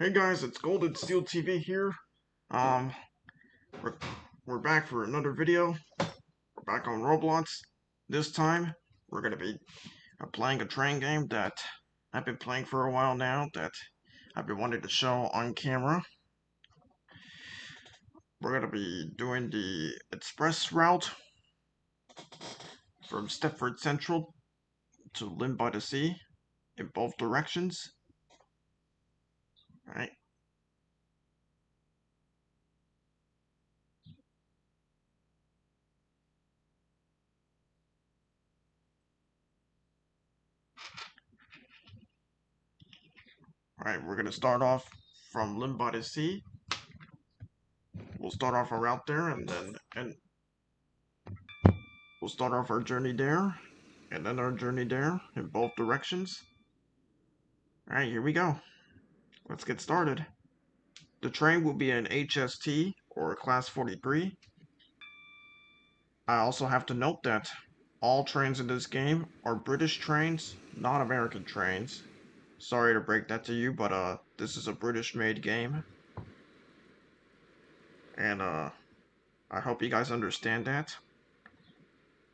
Hey guys, it's GoldenSteelTV here. Um, we're, we're back for another video. We're back on Roblox. This time, we're gonna be playing a train game that I've been playing for a while now, that I've been wanting to show on camera. We're gonna be doing the express route from Stepford Central to Lynn by the Sea in both directions. Alright. Alright, we're gonna start off from Lynn by the Sea. We'll start off our route there, and we'll start off our journey there, and then our journey there in both directions. Alright, here we go. Let's get started. The train will be an HST, or Class 43. I also have to note that all trains in this game are British trains, not American trains. Sorry to break that to you, but this is a British-made game. And I hope you guys understand that.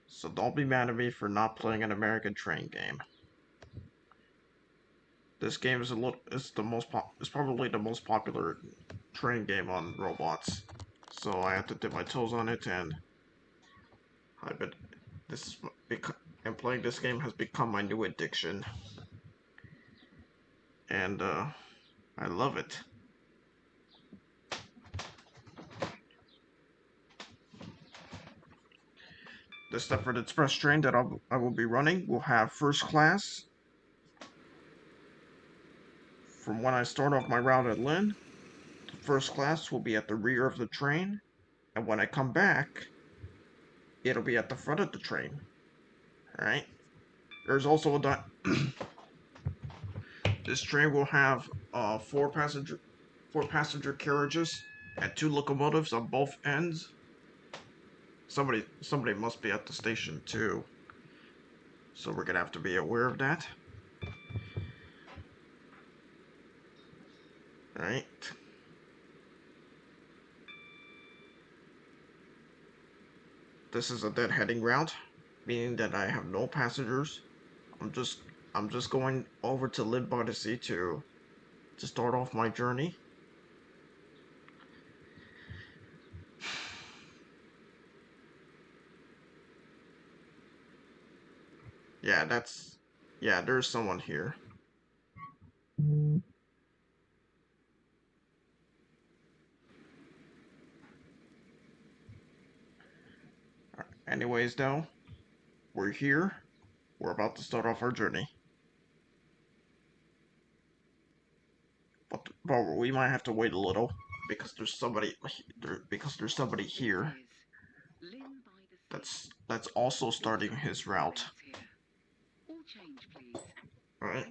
So don't be mad at me for not playing an American train game. This game is it's probably the most popular train game on Roblox. So I have to dip my toes on it, and I've been and playing this game has become my new addiction. And I love it. The Stepford Express train that I will be running will have first class. From when I start off my route at Lynn, the first class will be at the rear of the train, and when I come back, it'll be at the front of the train. Alright? There's also a this train will have four passenger carriages and two locomotives on both ends. Somebody must be at the station too, so we're gonna have to be aware of that. Alright. This is a dead heading route, meaning that I have no passengers. I'm just going over to Lynn by the Sea to start off my journey. Yeah, there's someone here. Anyways, though, we're here. We're about to start off our journey. But we might have to wait a little because there's somebody here that's also starting his route. Alright.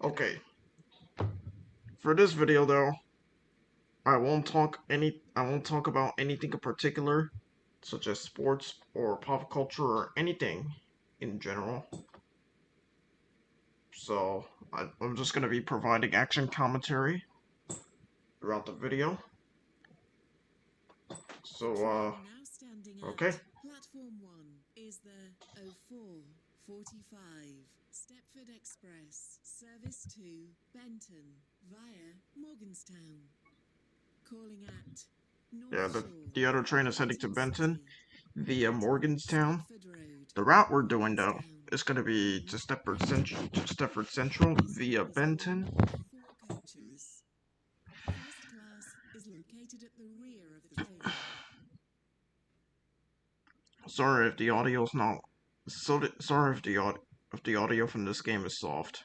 Okay. For this video though, I won't talk about anything in particular, such as sports or pop culture or anything in general. So I'm just gonna be providing action commentary throughout the video. So okay. Platform 1 is the 0445 Stepford Express service to Benton via Morganstown. Calling at Yeah, the other train is heading to Benton via Morganstown. The route we're doing though is going to be to Stepford Central via Benton. First class is located at the rear of the train. Sorry if the audio's not. Sorry if the audio from this game is soft.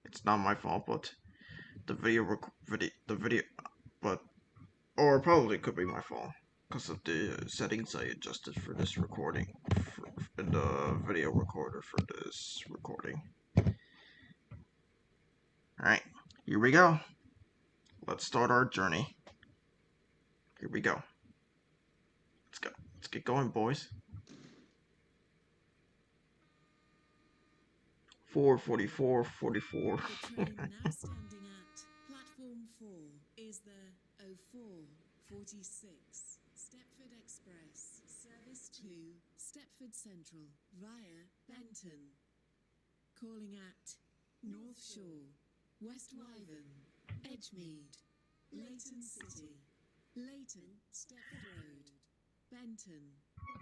It's not my fault, but the video, but or probably could be my fault because of the settings I adjusted for this recording, in the video recorder for this recording. Alright, here we go. Let's start our journey. Here we go. Let's go. Let's get going, boys. 4:44:44. The train now standing at platform 4:46, Stepford Express, service to Stepford Central via Benton. Calling at North Shore, West Wyvern, Edgemead, Leighton City, Leighton, Stepford Road, Benton,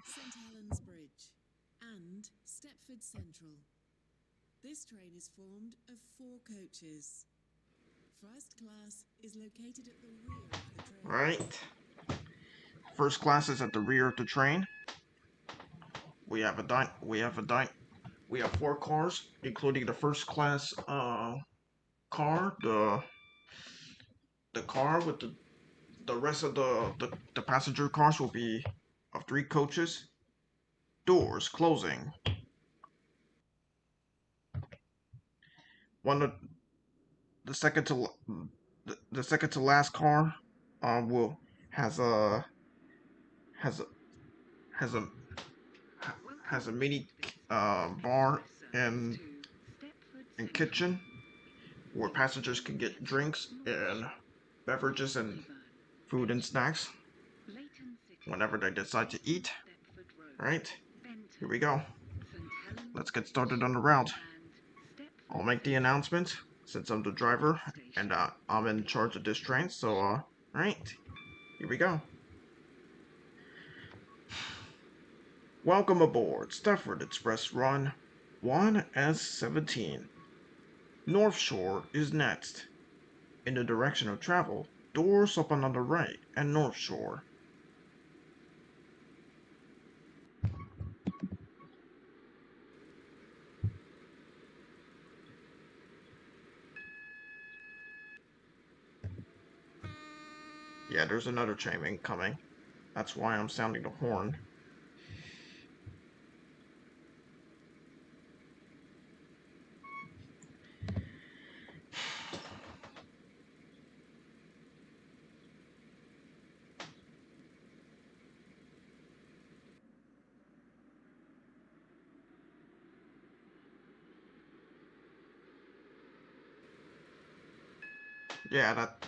St Helens Bridge, and Stepford Central. This train is formed of 4 coaches. First class is located at the rear of the train. Right. First class is at the rear of the train. We have 4 cars, including the first class car, the car with the rest of the passenger cars will be of 3 coaches. Doors closing. One of the second to the second to last car will has a has a has a has a mini bar and kitchen where passengers can get drinks and beverages and food and snacks whenever they decide to eat. Right, here we go. Let's get started on the route. I'll make the announcement since I'm the driver and I'm in charge of this train. So, right, here we go. Welcome aboard Stepford Express Run 1S17. North Shore is next. In the direction of travel, doors open on the right at North Shore. Yeah, there's another train coming. That's why I'm sounding the horn.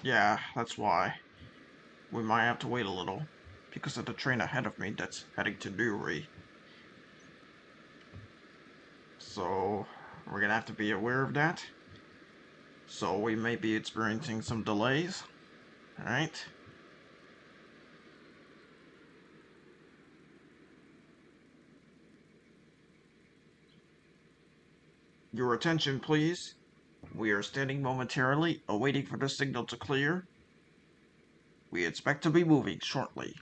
Yeah, that's why. We might have to wait a little because of the train ahead of me that's heading to Newry. So, we're gonna have to be aware of that. So, we may be experiencing some delays. Alright? Your attention, please. We are standing momentarily, awaiting for the signal to clear. We expect to be moving shortly.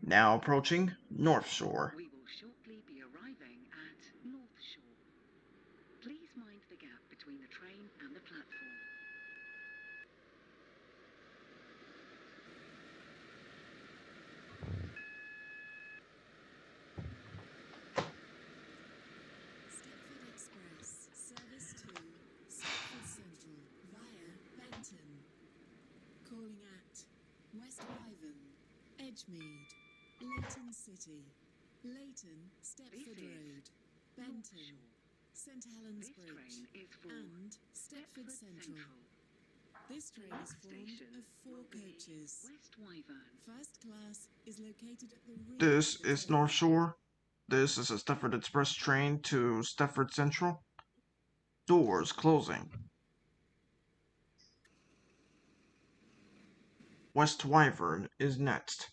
Now approaching North Shore. We will shortly be arriving at North Shore. Please mind the gap between the train and the platform. Stepford Express, service to Stepford Central via Benton. Calling at West Wyvern, Edgemead, Leighton City, Leighton, Stepford Road, Benton, St Helens This Bridge, train is for and Stepford Central. This train is formed of 4 coaches. West Wyvern. First class is located at the rear This of the is train. North Shore. This is a Stepford Express train to Stepford Central. Doors closing. West Wyvern is next.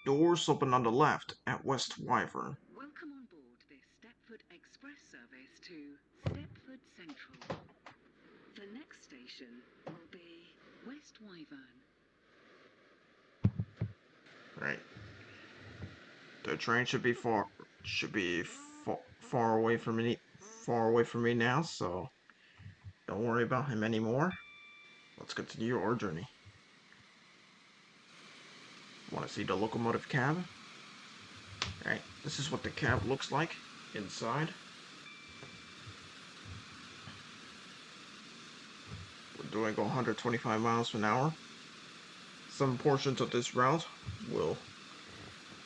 Doors open on the left at West Wyvern. Welcome on board this Stepford Express service to Stepford Central. The next station will be West Wyvern. Right. The train should be far away from me now, so don't worry about him anymore. Let's continue our journey. Want to see the locomotive cab? Alright, this is what the cab looks like inside. We're doing 125 miles an hour. Some portions of this route will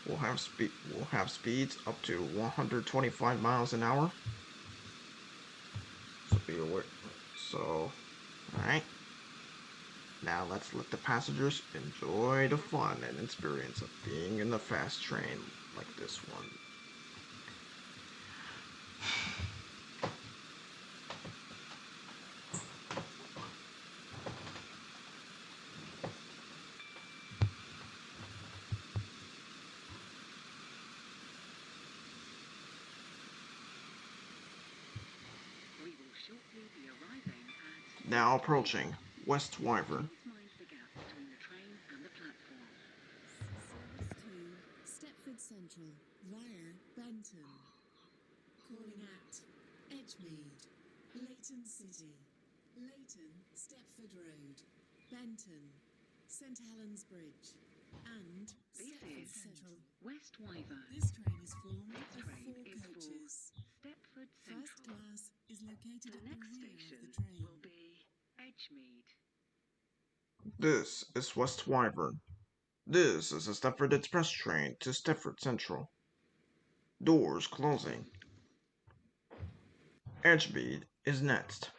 will have speeds up to 125 miles an hour. So be aware. So, alright. Now let's let the passengers enjoy the fun and experience of being in the fast train like this one. We will shortly be arriving at... Now approaching West Wyvern. Please mind the gap between the train and the platform. Service to Stepford Central via Benton. Calling at Edgemead, Leighton City, Leighton Stepford Road, Benton, St Helens Bridge, and This Stepford is Central. West Wyvern. This train is formed This of train 4 is for coaches. Stepford First Central. class is located The at the next rear station of the train. will be Edgemead. This is West Wyvern. This is a Stepford Express train to Stepford Central. Doors closing. Edgemead is next.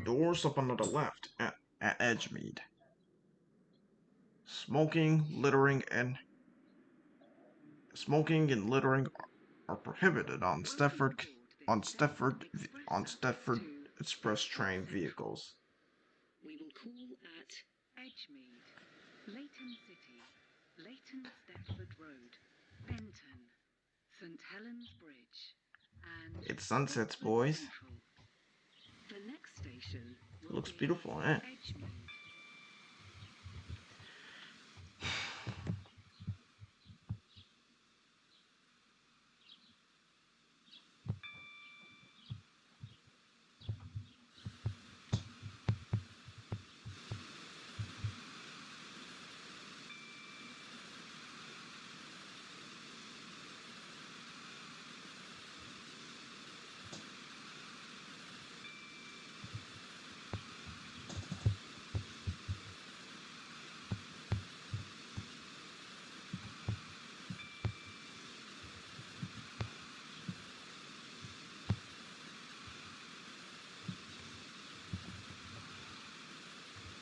Doors open on the left at Edgemead. Smoking and littering are prohibited on Stepford Express train vehicles. We will call at Edgemead, Leighton City, Leighton Stepford Road, Benton, St Helens Bridge, and It's sunsets, Stepford boys. Central. The next station will Looks be beautiful, eh? Edgemead.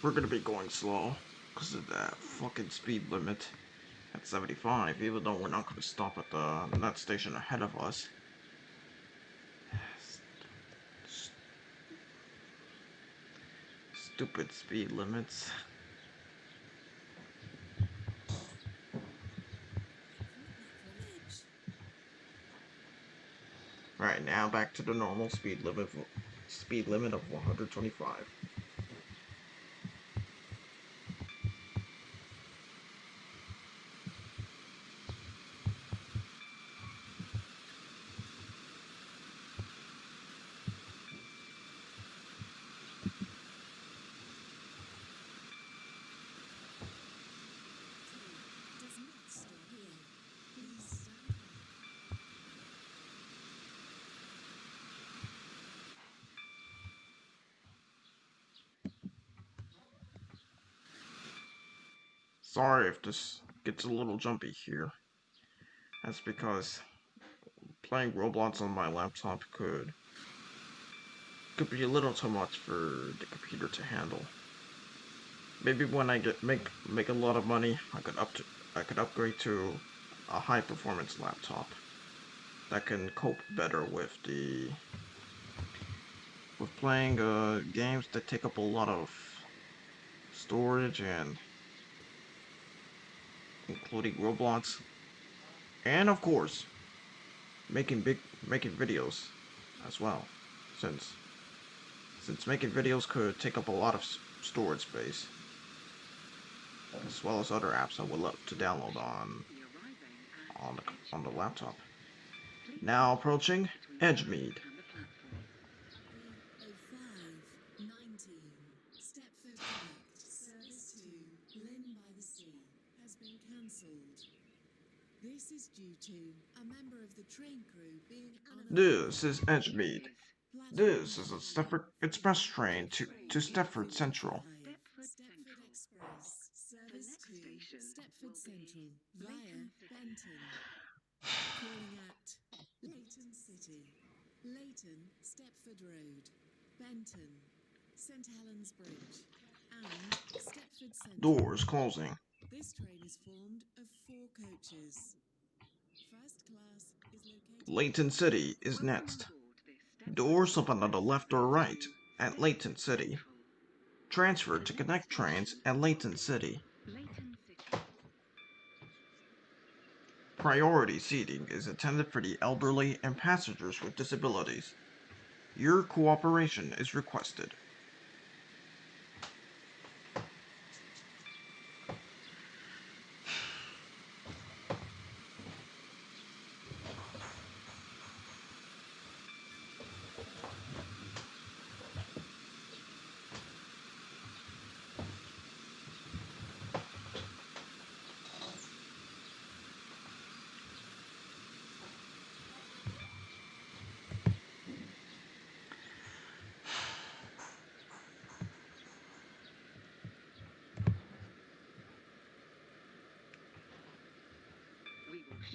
We're gonna be going slow because of that fucking speed limit at 75, even though we're not gonna stop at the next station ahead of us. Stupid speed limits. Right, now back to the normal speed limit of 125. Does not stop here. Please stand back. Sorry if this gets a little jumpy here. That's because playing Roblox on my laptop could be a little too much for the computer to handle. Maybe when I make a lot of money, I could upgrade to a high performance laptop that can cope better with playing games that take up a lot of storage, and including Roblox, and of course making videos as well, since making videos could take up a lot of storage space, as well as other apps I would love to download on the laptop. Now approaching Edgemead. B0519 Stepford Connect service to Lynn by the Sea has been cancelled. This is due to a member of the train crew being unavailable. This is Edgemead. This is a Stepford Express train to Stepford Central. Stepford Central. Express The service next to station Stepford Central via Benton. Calling at Leighton City, Leighton Stepford Road, Benton, St Helens Bridge, and Stepford Central. Doors closing. This train is formed of 4 coaches. First class is located. Leighton City is next. Doors open on the left or right at Leighton City. Transfer to connect trains at Leighton City. Priority seating is intended for the elderly and passengers with disabilities. Your cooperation is requested.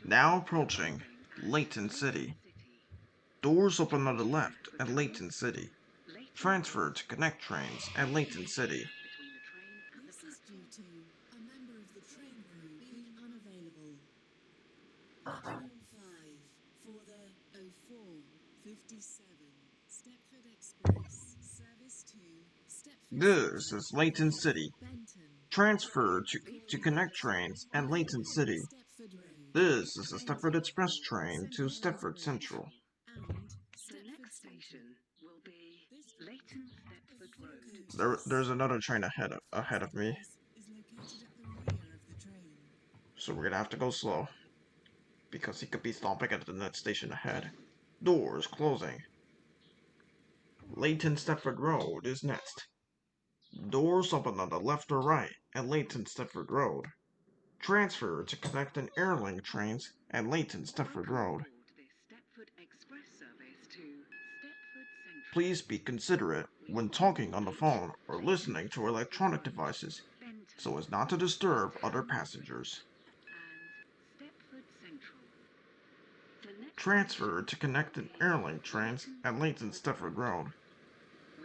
Now approaching Leighton City. Doors open on the left at Leighton City. Transfer to connect trains at Leighton City. This is due to a member of the train crew being unavailable. Platform 5 for the 0457 Stepford Express service to Stepford This Central is Leighton via City. Benton. Transfer to connect trains at Leighton City. Stepford Road, This is a Stepford Express train to St. Stepford Helens Central. and The Stepford next Central. station will be This Leighton Stepford four Road. coaches. There's another train ahead of me, Class is located at the rear of the train. so we're gonna have to go slow because he could be stopping at the next station ahead. Doors closing. Leighton Stepford Road is next. Doors open on the left or right at Leighton Stepford Road. Transfer to connecting airlink trains at Leighton Stepford Road. This Stepford Express service to Stepford Central. Please be considerate when talking on the phone or listening to electronic devices Benton so as not to disturb other passengers. and Stepford Central. The next Transfer to connecting airlink trains at Leighton Stepford Road.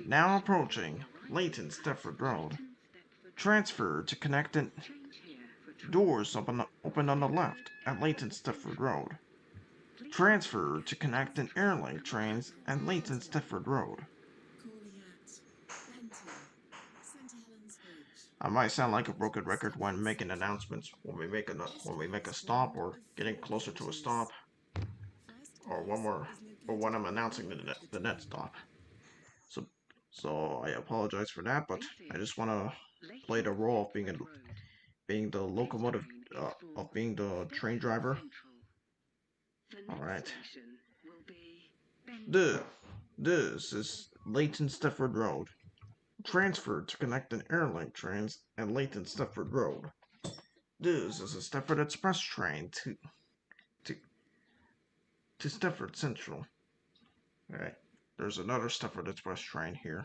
Now approaching Leighton Stepford Road. Transfer to connecting doors open on the left at Leighton Stepford Road. Transfer to connecting airlink trains at Leighton Stepford Road. Calling at Benton, St Helens Bridge. I might sound like a broken record when making announcements when we make a stop or getting closer to a stop, or when I'm announcing the next stop. So I apologize for that, but I just want to play the role of being the locomotive of being the train driver. All right. This is Leighton Stepford Road. Transfer to connecting airlink trains at Leighton Stepford Road. This is a Stepford Express train to Stepford Central. Alright, there's another Stepford Express train here.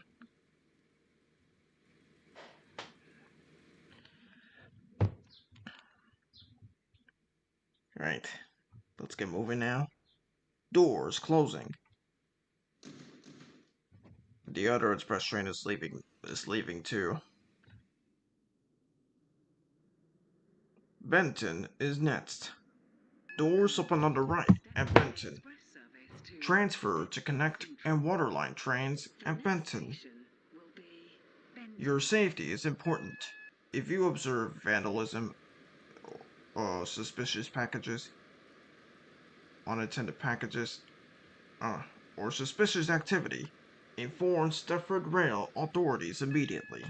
Alright, let's get moving now. Doors closing. The other express train is leaving too. Benton is next. Doors open on the right at Benton. Transfer to connect and waterline trains at Benton. Your safety is important. If you observe vandalism, suspicious packages, unattended packages, or suspicious activity, inform Stepford Rail authorities immediately.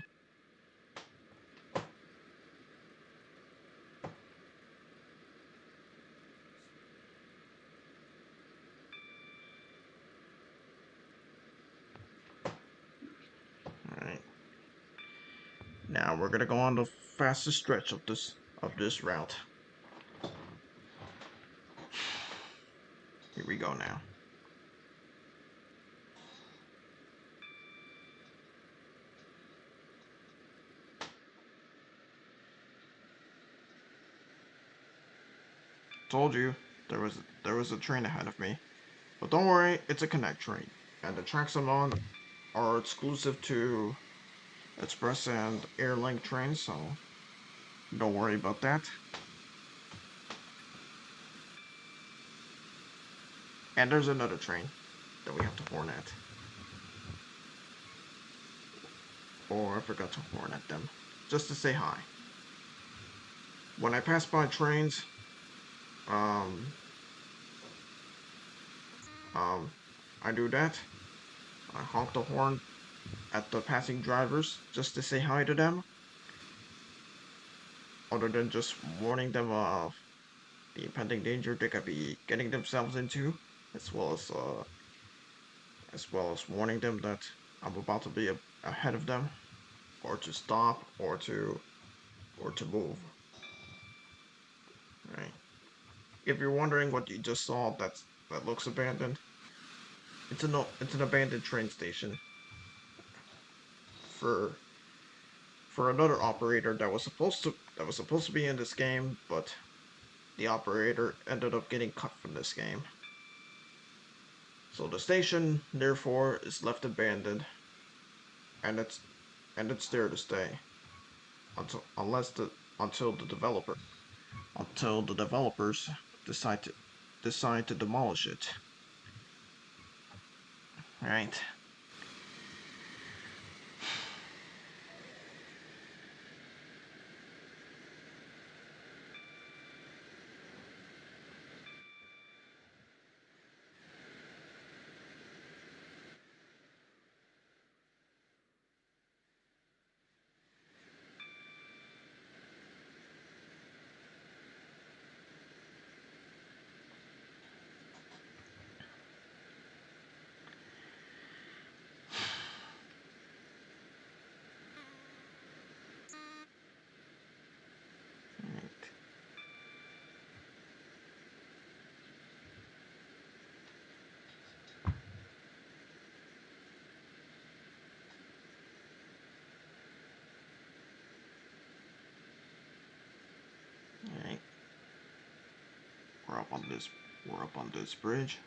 Alright. Now we're gonna go on the fastest stretch of this route. Here we go now. Told you there was a train ahead of me. But don't worry, it's a connect train. And the tracks I'm on are exclusive to express and airlink trains, so don't worry about that. And there's another train that we have to horn at. Or I forgot to horn at them, just to say hi. When I pass by trains, um, I do that. I honk the horn at the passing drivers just to say hi to them, other than just warning them of the impending danger they could be getting themselves into, as well as warning them that I'm about to be ahead of them, or to stop, or to move. Right. If you're wondering what you just saw, that looks abandoned. It's an abandoned train station for another operator that was supposed to be in this game, but the operator ended up getting cut from this game. So the station, therefore, is left abandoned, and it's there to stay until until the developers decide to demolish it. Right. Alright. We're up on this bridge.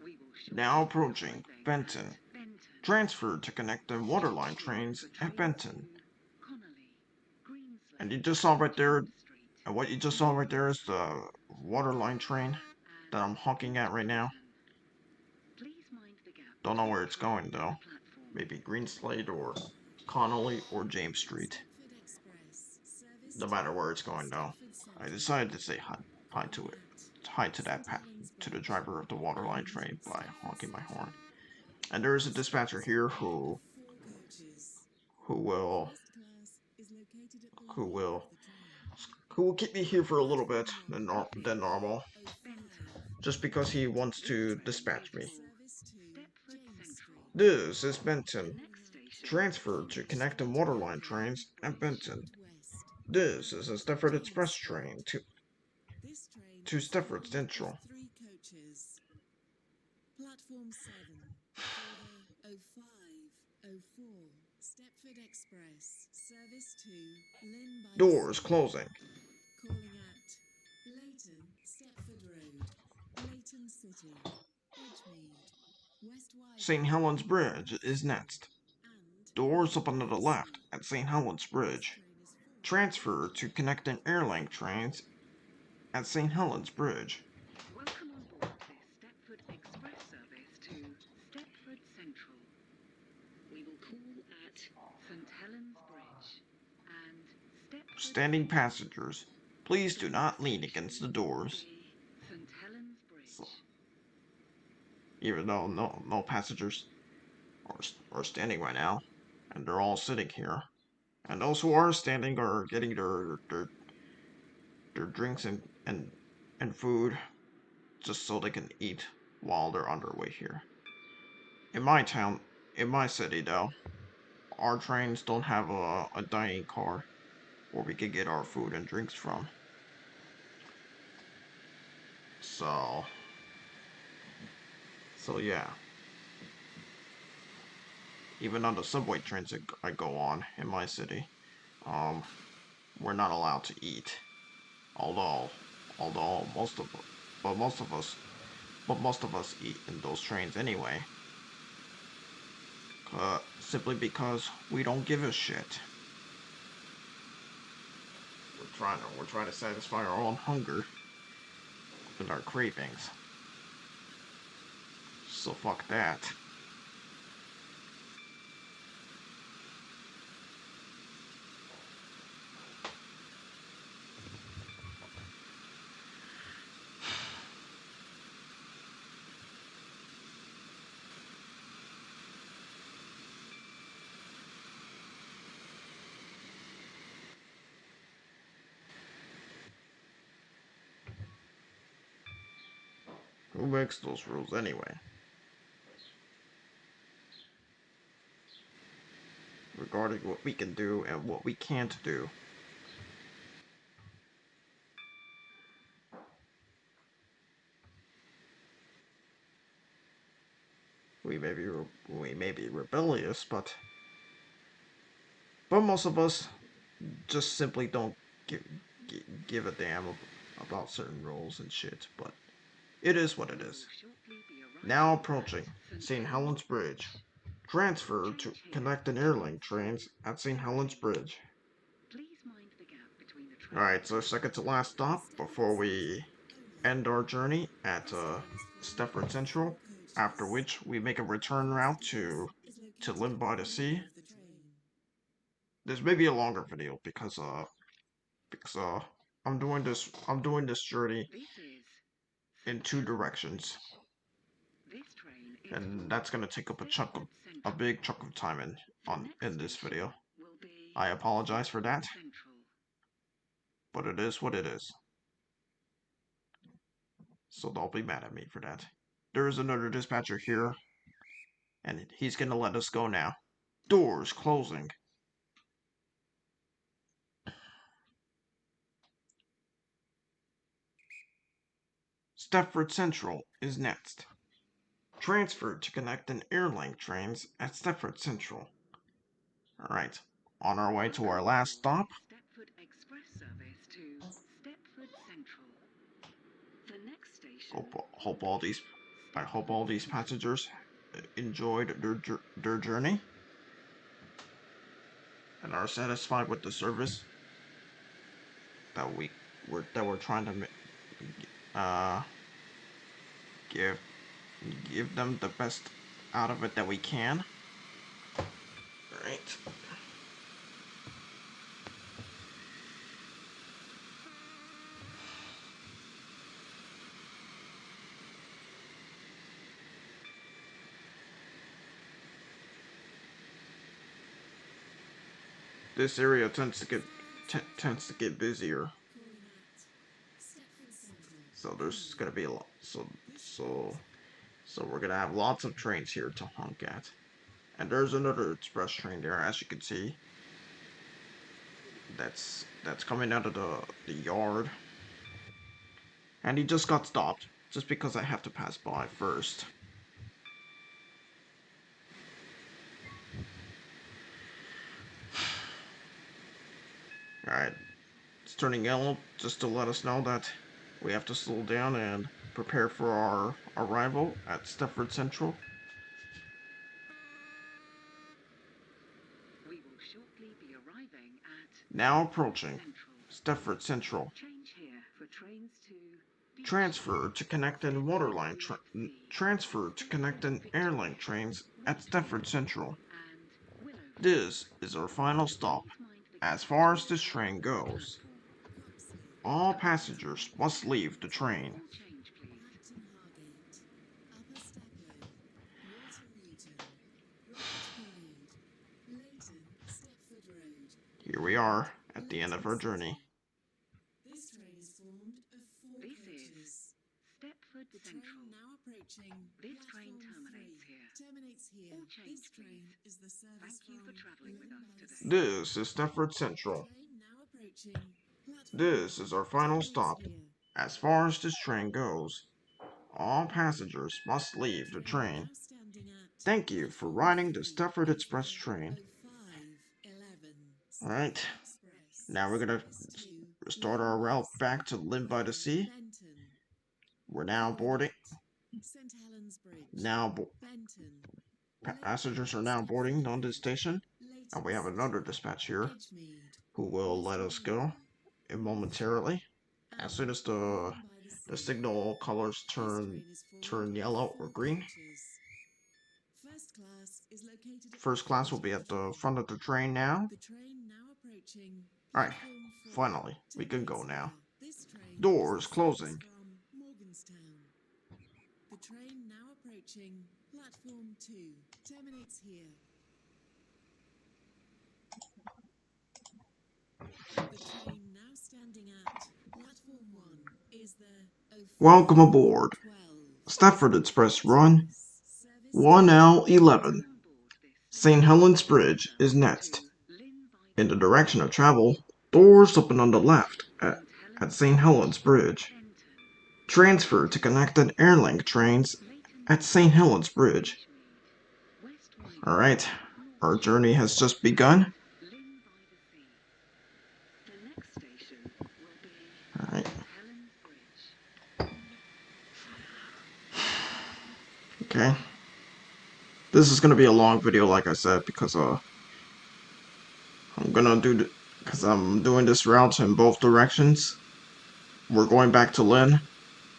We will shortly Now be approaching arriving Benton. at Benton. Transferred to connect the waterline trains at Benton. Connolly, Greensleigh, And you just saw right there, James Street, and what you just saw right there is the waterline train that I'm honking at right now. Please mind the gap Don't know between where the it's train going and though. the platform. Maybe Greenslade or Connolly or James Street. Stepford Express, service No to matter where it's going though. Stepford I Central, decided to say hi to calling it. at Hi to St Helens to the Bridge driver of the waterline and train by Stepford honking my Central. horn. And there is a This train dispatcher is here made up of 4 coaches. who will First class is located at the who rear will of the train. keep me here for a little bit Platform 1, than normal, Benton. just because he wants this to train, dispatch me. service to Stepford James Central. Street, This is The Benton. next calling at station Transferred will to be connect the Stepford waterline Railway, trains at Benton. Stepford West, This is a and Stepford James Express Street. train This train to is Stepford made up of Central. 3 coaches. Platform 7 for the 0504 Stepford Express, service to Lynn by the Doors Sea, closing. calling at Leighton, Stepford Road, Leighton City, Edgemead, West St. Wyvern, Helens Bridge is Benton, next. and Doors Lynn open to by the the left Sea. at St. Helens This Bridge. train is full Transfer of to connecting airlink trains at St. Helens Bridge. welcome on board this Stepford Express service to Stepford Central. We will call at St Helens Bridge and Stepford Standing Central. passengers, please The do next not lean station against the will doors. be St Helens So, Bridge. even though no passengers are standing right now, and they're all sitting here. And those who are standing are getting their drinks and food just so they can eat while they're underway here. In my town, in my city though, our trains don't have a dining car where we can get our food and drinks from. So yeah. Even on the subway trains that I go on in my city, um, we're not allowed to eat. Although, although most of, but most of us, but most of us eat in those trains anyway. Simply because we don't give a shit. We're trying to satisfy our own hunger and our cravings. So fuck that. Who makes those rules anyway? Regarding what we can do and what we can't do. We may be rebellious, but most of us just simply don't give give a damn about certain rules and shit. But it is what it is. Now approaching St. Helens Bridge. Transfer to connecting airline trains at St. Helens Bridge. Alright, so second to last stop before we end our journey at Stepford Central, after which we make a return route to Live by the Sea. This may be a longer video because I'm doing this journey in two directions, and that's gonna take up a big chunk of time in this video. I apologize for that, but it is what it is. So don't be mad at me for that. There is another dispatcher here, and he's gonna let us go now. Doors closing. Stepford Central is next. Transfer to connecting airline trains at Stepford Central. Alright, on our way to our last stop. Stepford Express service to Stepford Central. The next station. I hope all these passengers enjoyed their journey and are satisfied with the service that we're trying to give them the best out of it that we can. All right. This area tends to get busier, so there's gonna be a lot. So we're gonna have lots of trains here to honk at, and there's another express train there, as you can see. That's coming out of the yard, and he just got stopped just because I have to pass by first. Alright, it's turning yellow just to let us know that we have to slow down and prepare for our arrival at Stepford Central. We will shortly be arriving at Now approaching Stepford Central. Change here for trains to Transfer to connecting waterline transfer to connecting airline trains at Stepford Central. This is our final stop. As far as this train goes, all passengers must leave the train. Here we are at the end of our journey. This train is formed of four This is coaches. Stepford The Central. train now approaches This train terminates here. All change, please. Thank you for travelling with us today. This is Stepford Central. This is our final stop. As far as this train goes, all passengers must leave the train. Thank you for riding the Stepford Express train. Alright, now we're gonna start our route back to Lynn by the Sea. We're now boarding. Passengers are now boarding on this station. And we have another dispatch here who will let us go momentarily. As soon as the signal colors turn yellow or green. First class will be at the front of the train now. Alright, finally, we can go now. Doors closing. The train now approaching platform 2 terminates here. The train now standing at platform 1 is the Welcome aboard. Stepford Express run 1L11. St. Helens Bridge is next. In the direction of travel, doors open on the left at St. Helens Bridge. Transfer to connected Airlink trains at St. Helens Bridge. Alright, our journey has just begun. Alright. Okay. This is gonna be a long video, like I said, because because I'm doing this route in both directions. We're going back to Lynn,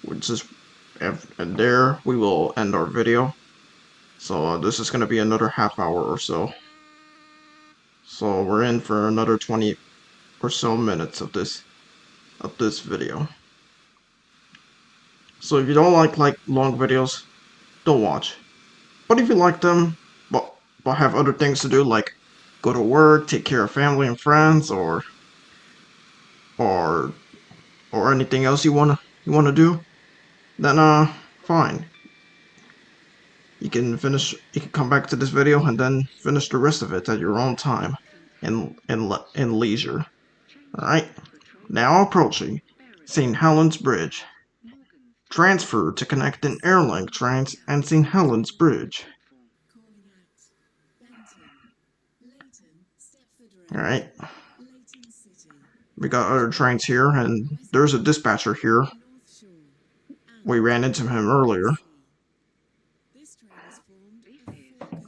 which is, and there we will end our video. So this is gonna be another half hour or so. So we're in for another 20 or so minutes of this video. So if you don't like long videos, don't watch. But if you like them, but have other things to do, like go to work, take care of family and friends, or anything else you wanna do, then fine. You can come back to this video and then finish the rest of it at your own time, in leisure. Alright, now approaching St. Helens Bridge. Transfer to connecting Airlink trains and St. Helens Bridge. Alright. We got other trains here, and there's a dispatcher here. We ran into him earlier.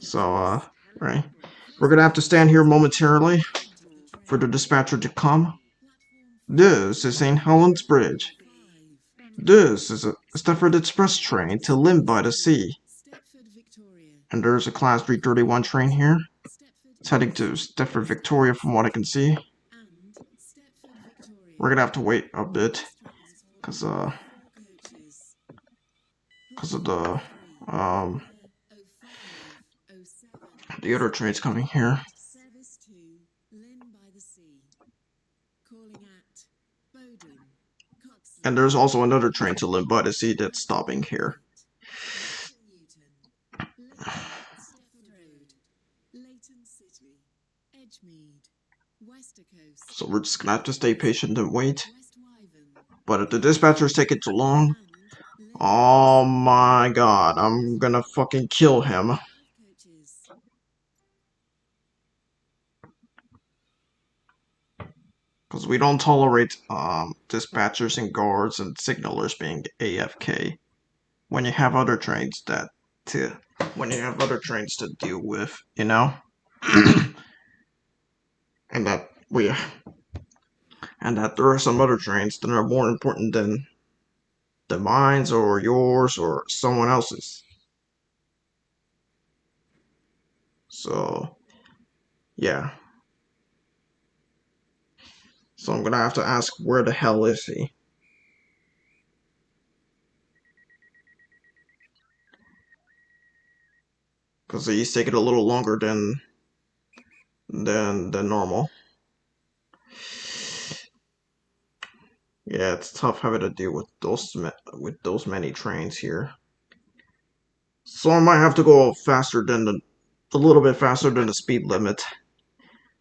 So, right. We're gonna have to stand here momentarily for the dispatcher to come. This is St. Helens Bridge. This is a Stepford Express train to Lynn by the Sea. And there's a Class 331 train here. It's heading to Stepford, Victoria from what I can see. We're gonna have to wait a bit, because of the other train's coming here. And there's also another train to Lynn by the Sea that's stopping here. So we're just gonna have to stay patient and wait. But if the dispatcher's taking too long, oh my god, I'm gonna fucking kill him. Because we don't tolerate dispatchers and guards and signalers being AFK when you have other trains to deal with, you know? and that there are some other trains that are more important than mine or yours or someone else's. So yeah. So I'm gonna have to ask, where the hell is he? Because he's taking a little longer than normal. Yeah, it's tough having to deal with those many trains here. So I might have to go faster than a little bit faster than the speed limit.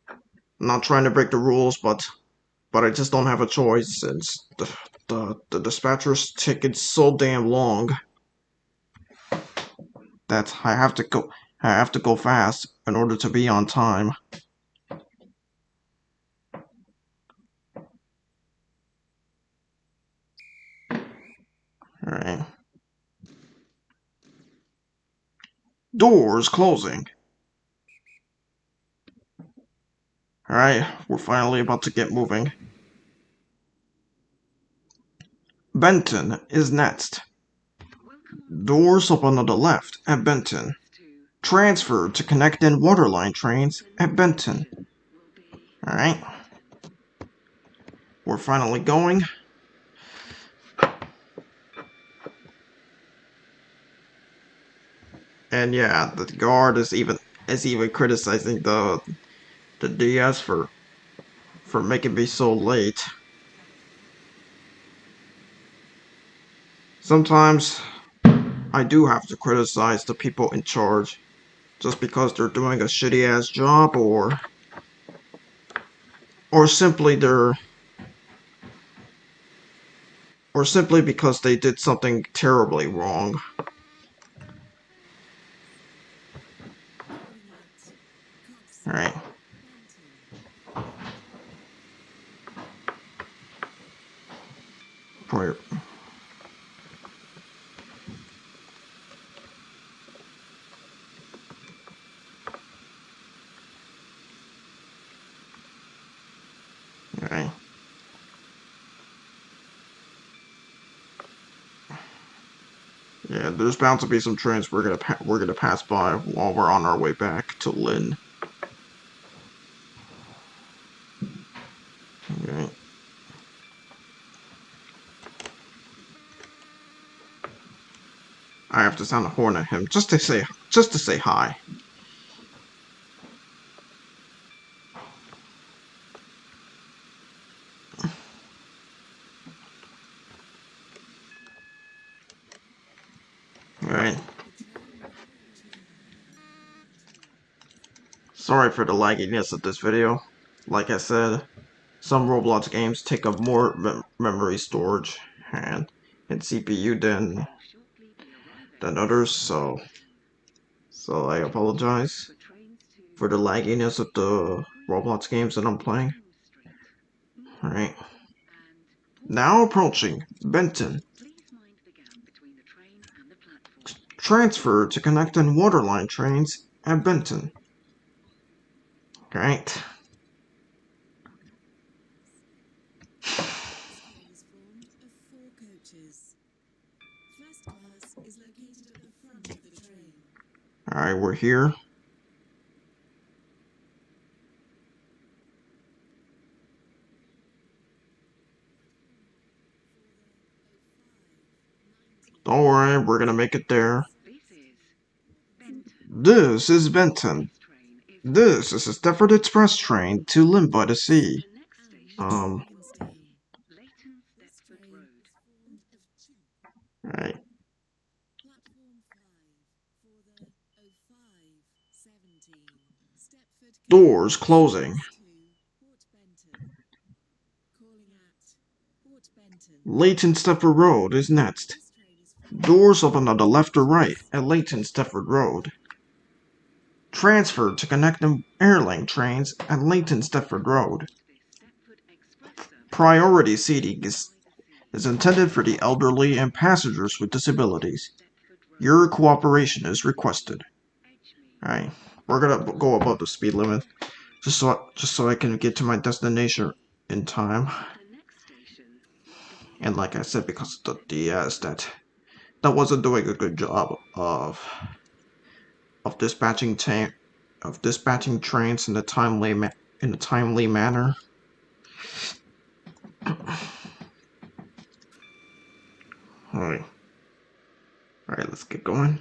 I'm not trying to break the rules, but I just don't have a choice since the dispatcher's ticket's so damn long that I have to go fast in order to be on time. Alright. Doors closing. Alright, we're finally about to get moving. Benton is next. Doors open on the left at Benton. Transfer to connecting waterline trains at Benton. Alright. We're finally going. And yeah, the guard is even criticizing the DS for making me so late. Sometimes I do have to criticize the people in charge just because they're doing a shitty ass job or simply because they did something terribly wrong. Alright. Alright. Yeah, there's bound to be some trains we're gonna pass by while we're on our way back to Lynn. Okay. I have to sound a horn at him just to say hi. Alright. Sorry for the lagginess of this video. Like I said, some Roblox games take up more memory storage and CPU than others, so I apologize for the lagginess of the Roblox games that I'm playing. Alright. Now approaching Benton. Transfer to connecting waterline trains at Benton. Great. Alright, we're here. Don't worry, we're gonna make it there. This is Benton. This is a Stepford Express train to Lynn by the Sea. Right. Doors closing. Leighton Stepford Road is next. Doors open on the left or right at Leighton Stepford Road. Transfer to connecting airline trains at Leighton Stepford Road. Priority seating is intended for the elderly and passengers with disabilities. Your cooperation is requested. Alright, we're gonna go above the speed limit just so I can get to my destination in time. And like I said, because of the DS that wasn't doing a good job of dispatching trains in a timely manner. Alright, let's get going.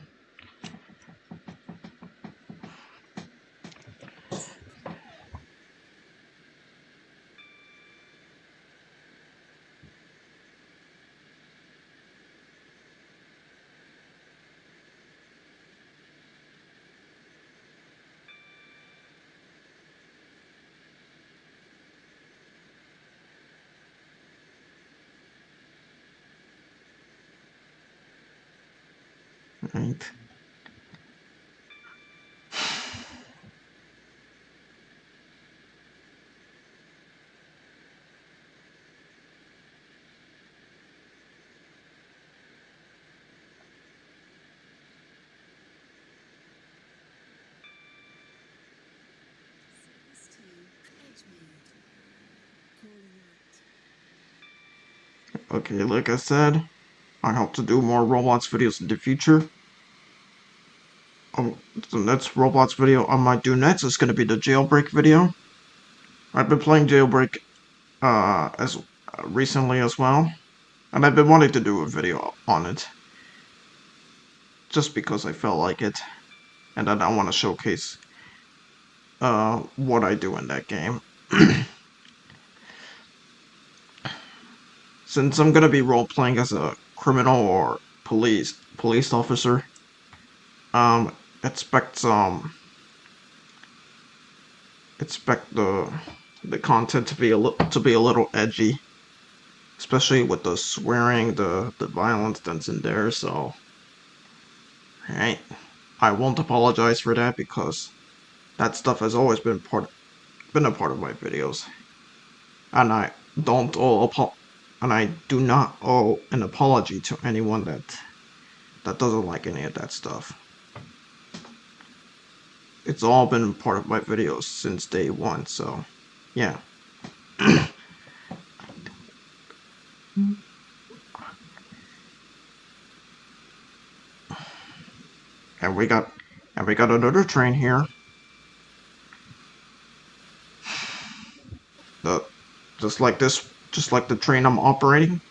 Right. Service 2, Edgemead. Calling at Okay, like I said, I hope to do more Roblox videos in the future. The next Roblox video I might do next is going to be the jailbreak video. I've been playing jailbreak as recently as well, and I've been wanting to do a video on it just because I felt like it, and then I want to showcase what I do in that game. Since I'm gonna be role playing as a criminal or police officer, expect expect the content to be a little edgy, especially with the swearing, the violence that's in there. So, right, I won't apologize for that because that stuff has always been a part of my videos, and I do not owe an apology to anyone that doesn't like any of that stuff. It's all been part of my videos since day one, so yeah. And we got another train here. The just like the train I'm operating.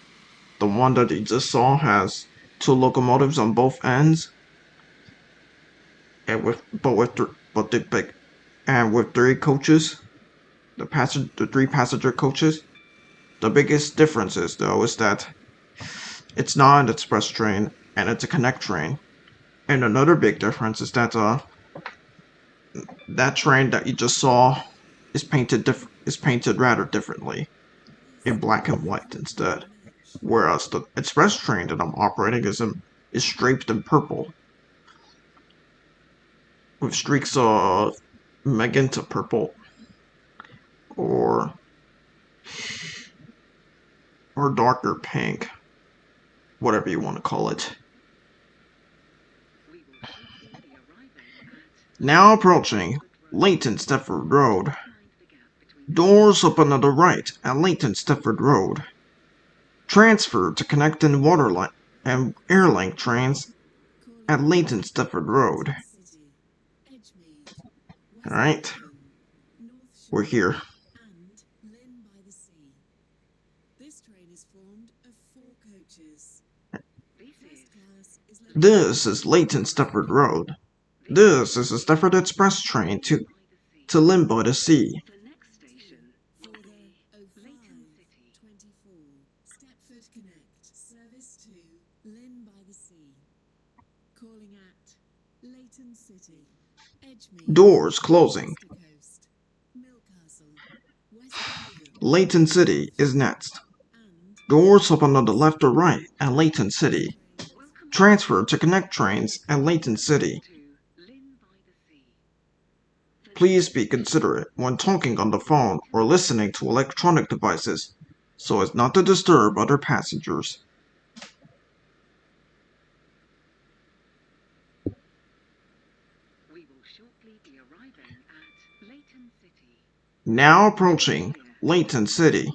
The one that you just saw has two locomotives on both ends, and with three coaches. The three passenger coaches. The biggest difference is though is that it's not an express train and it's a connect train. And another big difference is that that train that you just saw is painted rather differently in black and white instead, whereas the express train that I'm operating is striped in purple with streaks of magenta purple or darker pink, whatever you want to call it. Now approaching Leighton Stepford Road. Doors open on the right at Leighton Stepford Road. Transfer to connecting waterline and airlink trains at Leighton Stepford Road. City, Edgemead, West Alright, Haven, North we're Shore, here. and Lynn by the Sea. This train is formed of 4 coaches. First class is located This is Leighton Stepford Road. This is a Stepford Express train to Lynn by the Sea. The next station for will the be 05 Leighton City. 24 Stepford Connect service to Lynn by the Sea. Calling at Leighton City, Edgemead, Doors closing. Coast to Coast, Millcastle, West Haven, Leighton City is next. and Doors open on the left or right at Leighton City. Welcome Transfer to connect trains at Leighton City. to Lynn by the Sea. Please be considerate when talking on the phone or listening to electronic devices so as not to disturb other passengers. We will shortly be arriving at Leighton City. Now approaching Leighton City.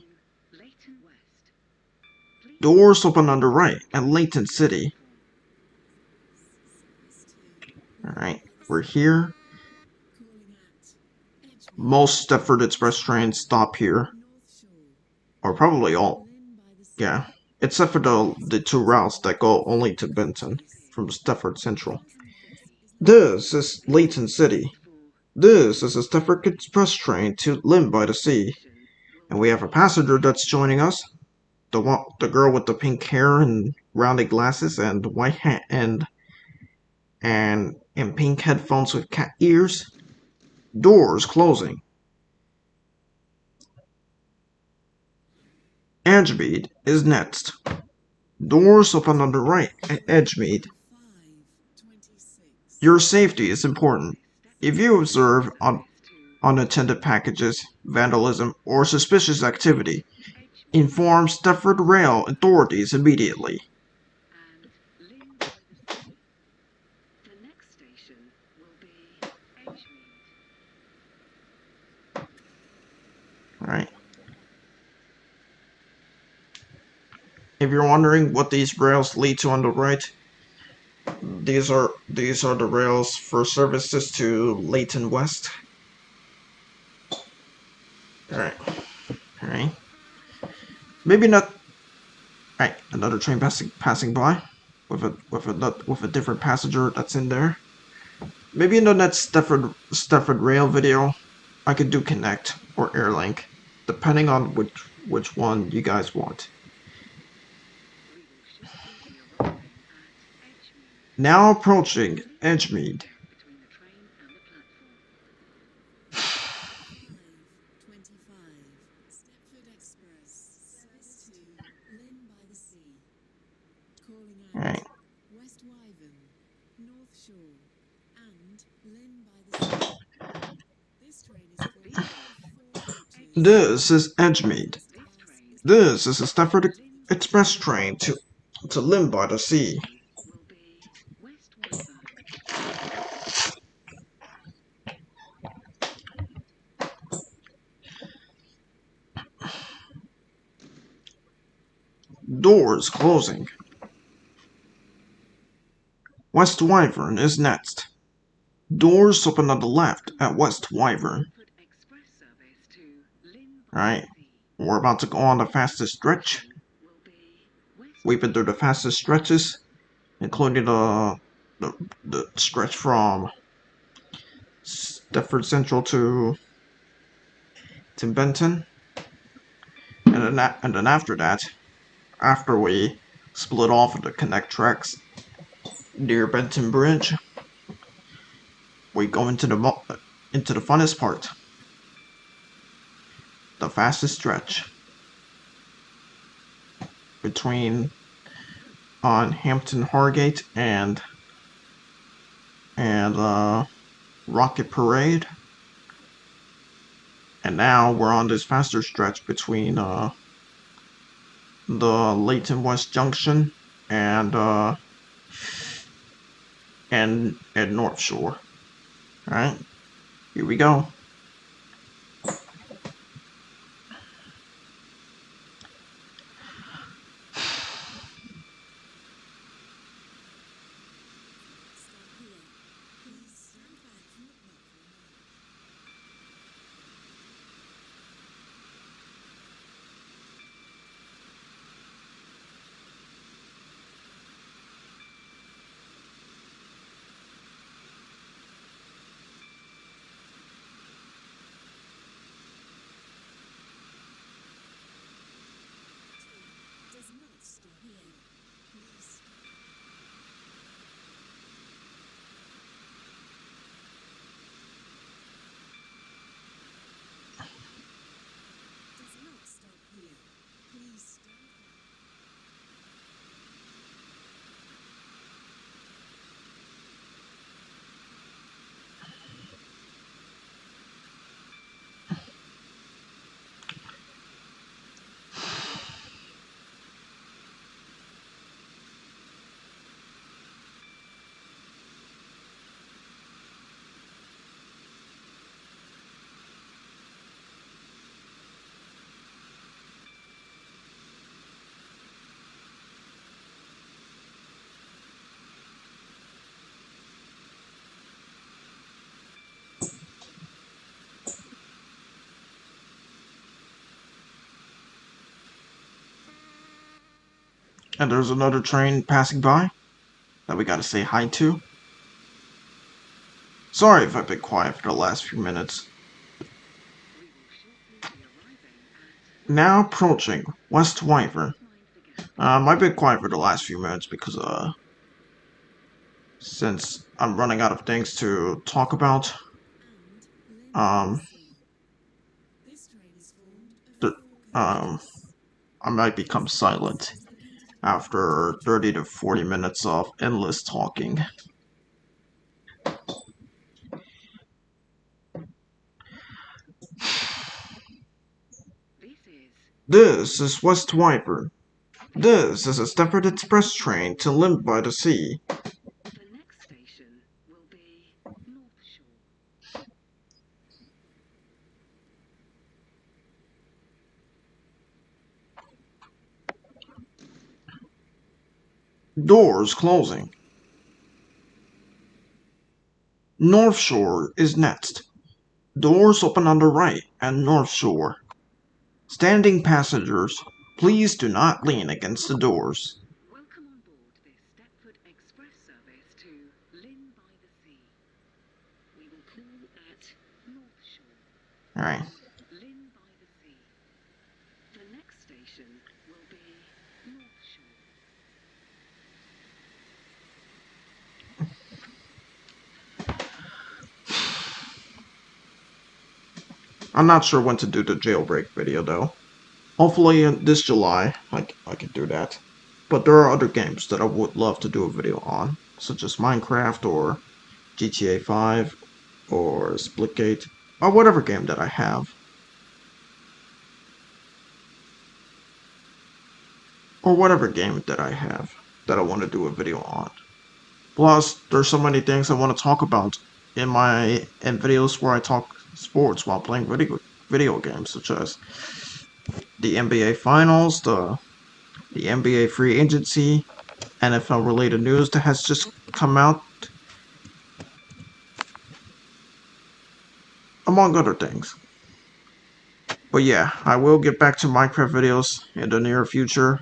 Leighton West. Please Doors open on the right at Leighton City. service to Alright, we're here. calling at Edgemead, Most Stepford Express trains stop here. North Shore, Or probably all. Lynn by the Sea. Yeah. Except for the two routes that go only to Benton from Stepford Central. This is Leighton City. This is a Stepford Express train to Lynn by the Sea. And we have a passenger that's joining us. The girl with the pink hair and rounded glasses and white hat and pink headphones with cat ears. Doors closing. Edgemead is next. Doors open on the right at Edgemead. 5 Your safety is important. If you observe unattended packages, vandalism, or suspicious activity, inform Stepford Rail authorities immediately. And Lynn by the Sea. The next station will be Edgemead. Alright. If you're wondering what these rails lead to on the right, these are the rails for services to Leighton West. Alright. Maybe not. Alright, another train passing by with a different passenger that's in there. Maybe in the next Stepford Rail video, I could do Connect or Airlink, depending on which one you guys want. We will shortly be arriving at Edgemead. Now approaching Edgemead. Between the train and the platform. 5:25. Stepford Express. Service to Lynn by the Sea. Calling at Alright. West Wyvern, North Shore, and Lynn by the Sea. This train is full of 4 coaches. This is Edgemead. This train This is a Stepford Express train to Lynn by the Sea. will be West Wyvern. Doors closing. West Wyvern is next. Doors open on the left at West Wyvern. Stepford Express service to Lynn by Alright, the Sea we're about to go on the fastest stretch. will be West We've been through the fastest stretches, including the stretch from Stepford Central to Benton, and then after that, after we split off of the connect tracks near Benton Bridge, we go into the funnest part, the fastest stretch between on Hampton Hargate and Rocket Parade. And now we're on this faster stretch between the Leighton West Junction and North Shore. Alright, here we go. Stop here. Please stand back from the platform. Does not stop here. Please. Does not stop here. Please stand back. And there's another train passing by that we gotta say hi to. Sorry if I've been quiet for the last few minutes. We will shortly be arriving at Now approaching West Wyvern. mind the gap. I've been quiet for the last few minutes because since I'm running out of things to talk about, And Lynn by the um, Sea. This train is formed of the, 4 coaches. I might become silent after 30 to 40 minutes of endless talking. This is West Wyvern. This is a Stepford Express train to Limb by the Sea. The next station will be North Shore. Doors closing. North Shore is next. Doors open on the right at North Shore. Standing passengers, please do not lean against the doors. Welcome on board this Stepford Express service to Lynn by the Sea. We will call at North Shore. Alright. Lynn by the Sea. The next station will be North Shore. I'm not sure when to do the jailbreak video though. Hopefully this July I can do that. But there are other games that I would love to do a video on, such as Minecraft or GTA 5 or Splitgate or whatever game that I have. Or whatever game that I have that I want to do a video on. Plus, there's so many things I want to talk about in videos where I talk sports while playing video games, such as the NBA Finals, the NBA free agency, NFL related news that has just come out, among other things. But yeah, I will get back to Minecraft videos in the near future.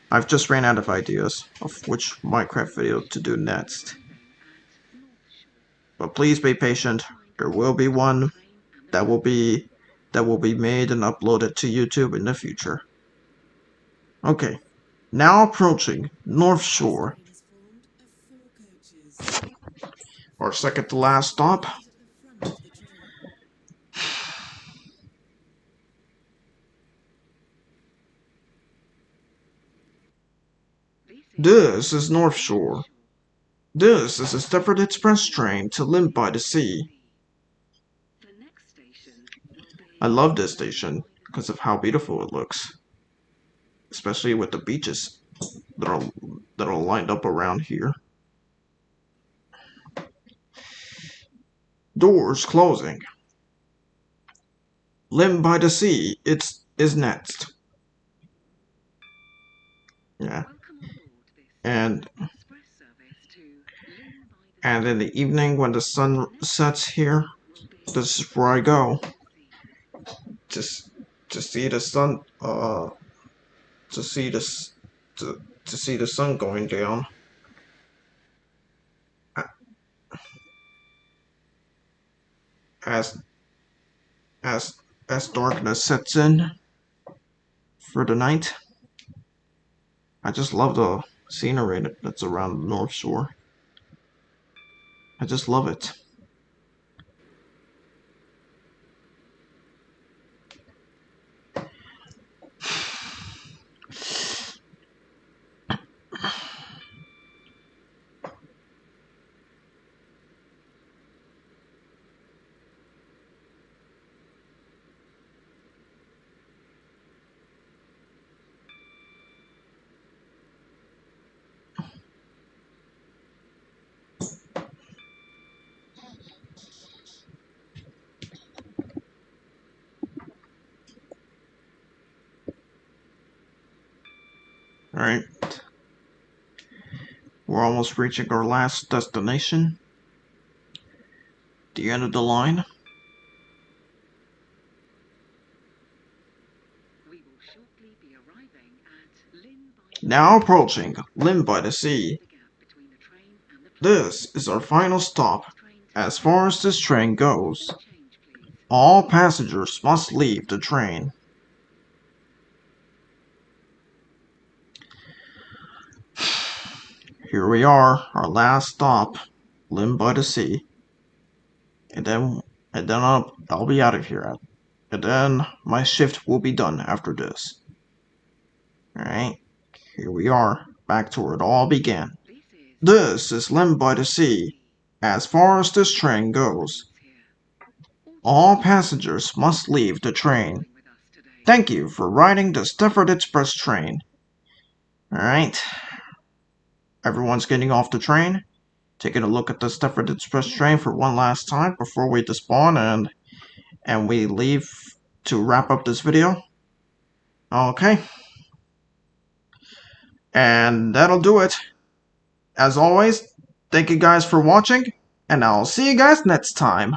I've just ran out of ideas of which Minecraft video to do next. But please be patient. There will be one that will be made and uploaded to YouTube in the future. Okay, now approaching North Shore. Our second to last stop. This is North Shore. This is a Stepford Express train to Limb by the Sea. I love this station because of how beautiful it looks, especially with the beaches that are lined up around here. Doors closing. Limb by the Sea is next. Yeah. And in the evening when the sun sets here, this is where I go. Just to see the sun to see the sun going down. As darkness sets in for the night. I just love the scenery that's around the North Shore. I just love it. Alright. We're almost reaching our last destination. The end of the line. Now approaching Limb by the Sea. This is our final stop. As far as this train goes, all passengers must leave the train. Here we are, our last stop, Limb by the Sea. And then I'll be out of here. And then my shift will be done after this. Alright, here we are, back to where it all began. This is Limb by the Sea. As far as this train goes, all passengers must leave the train. Thank you for riding the Stepford Express train. Alright. Everyone's getting off the train. Taking a look at the Stepford Express train for one last time before we despawn and we leave to wrap up this video. Okay. And that'll do it. As always, thank you guys for watching, and I'll see you guys next time.